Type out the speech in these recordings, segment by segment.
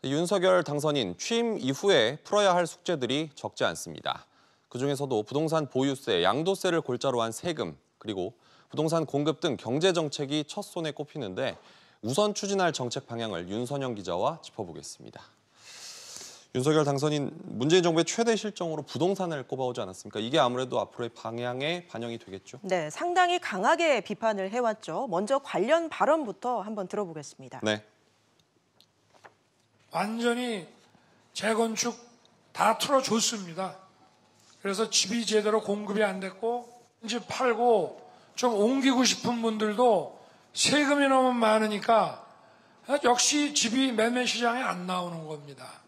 윤석열 당선인 취임 이후에 풀어야 할 숙제들이 적지 않습니다. 그중에서도 부동산 보유세, 양도세를 골자로 한 세금, 그리고 부동산 공급 등 경제 정책이 첫 손에 꼽히는데 우선 추진할 정책 방향을 윤선영 기자와 짚어보겠습니다. 윤석열 당선인 문재인 정부의 최대 실정으로 부동산을 꼽아오지 않았습니까? 이게 아무래도 앞으로의 방향에 반영이 되겠죠? 네, 상당히 강하게 비판을 해왔죠. 먼저 관련 발언부터 한번 들어보겠습니다. 네. 완전히 재건축 다 틀어줬습니다. 그래서 집이 제대로 공급이 안 됐고 집 팔고 좀 옮기고 싶은 분들도 세금이 너무 많으니까 역시 집이 매매 시장에 안 나오는 겁니다.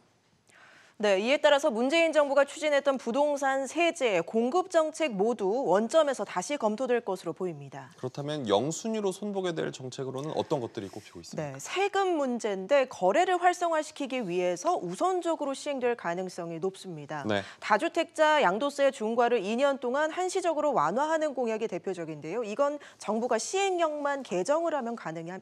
네, 이에 따라서 문재인 정부가 추진했던 부동산 세제, 공급 정책 모두 원점에서 다시 검토될 것으로 보입니다. 그렇다면 영순위로 손보게 될 정책으로는 어떤 것들이 꼽히고 있습니까? 네, 세금 문제인데 거래를 활성화시키기 위해서 우선적으로 시행될 가능성이 높습니다. 네. 다주택자 양도세 중과를 2년 동안 한시적으로 완화하는 공약이 대표적인데요. 이건 정부가 시행령만 개정을 하면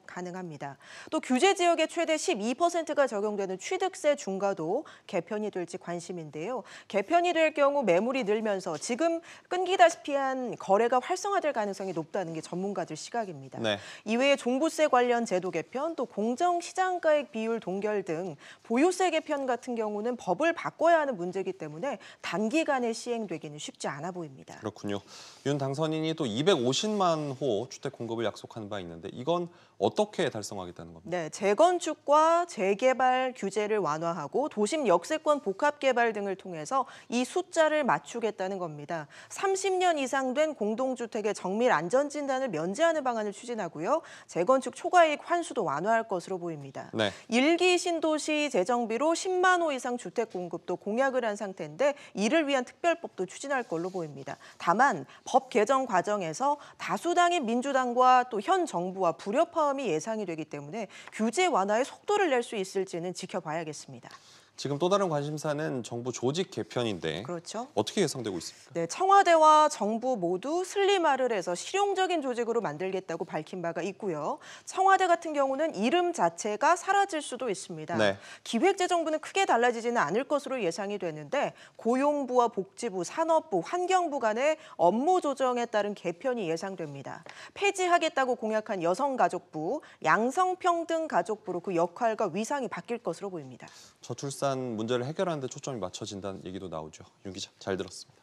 가능합니다. 또 규제 지역의 최대 12%가 적용되는 취득세 중과도 개편이 될지 관심인데요. 개편이 될 경우 매물이 늘면서 지금 끊기다시피 한 거래가 활성화될 가능성이 높다는 게 전문가들 시각입니다. 네. 이외에 종부세 관련 제도 개편, 또 공정시장가액 비율 동결 등 보유세 개편 같은 경우는 법을 바꿔야 하는 문제이기 때문에 단기간에 시행되기는 쉽지 않아 보입니다. 그렇군요. 윤 당선인이 또 250만 호 주택 공급을 약속한 바 있는데 이건 어떻게 달성하겠다는 겁니까? 네, 재건축과 재개발 규제를 완화하고 도심 역세권 복합 개발 등을 통해서 이 숫자를 맞추겠다는 겁니다. 30년 이상 된 공동주택의 정밀 안전진단을 면제하는 방안을 추진하고요. 재건축 초과이익 환수도 완화할 것으로 보입니다. 네. 1기 신도시 재정비로 10만 호 이상 주택 공급도 공약을 한 상태인데 이를 위한 특별법도 추진할 걸로 보입니다. 다만 법 개정 과정에서 다수당인 민주당과 또 현 정부와 불협화음이 예상이 되기 때문에 규제 완화에 속도를 낼 수 있을지는 지켜봐야겠습니다. 지금 또 다른 관심사는 정부 조직 개편인데 그렇죠. 어떻게 예상되고 있습니까? 네, 청와대와 정부 모두 슬림화를 해서 실용적인 조직으로 만들겠다고 밝힌 바가 있고요. 청와대 같은 경우는 이름 자체가 사라질 수도 있습니다. 네. 기획재정부는 크게 달라지지는 않을 것으로 예상이 되는데 고용부와 복지부, 산업부, 환경부 간의 업무 조정에 따른 개편이 예상됩니다. 폐지하겠다고 공약한 여성가족부, 양성평등가족부로 그 역할과 위상이 바뀔 것으로 보입니다. 저출산 문제를 해결하는 데 초점이 맞춰진다는 얘기도 나오죠. 윤 기자, 잘 들었습니다.